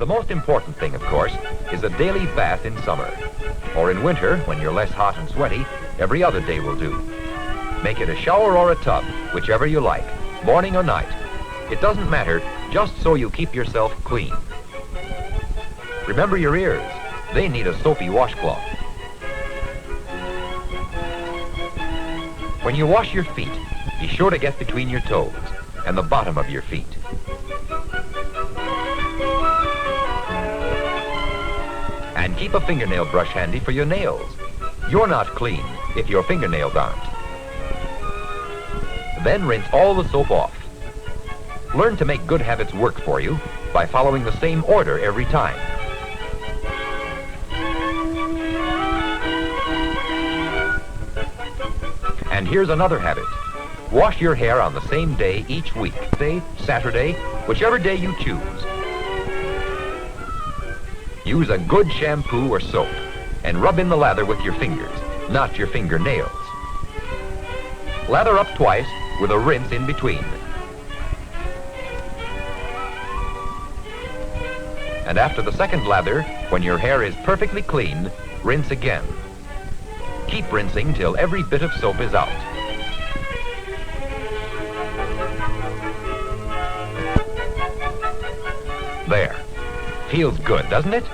The most important thing, of course, is a daily bath in summer. Or in winter, when you're less hot and sweaty, every other day will do. Make it a shower or a tub, whichever you like, morning or night. It doesn't matter, just so you keep yourself clean. Remember your ears. They need a soapy washcloth. When you wash your feet, be sure to get between your toes and the bottom of your feet. And keep a fingernail brush handy for your nails. You're not clean if your fingernails aren't. Then rinse all the soap off. Learn to make good habits work for you by following the same order every time. And here's another habit. Wash your hair on the same day each week. Saturday, whichever day you choose. Use a good shampoo or soap and rub in the lather with your fingers, not your fingernails. Lather up twice with a rinse in between. And after the second lather, when your hair is perfectly clean, rinse again. Keep rinsing till every bit of soap is out. There. Feels good, doesn't it?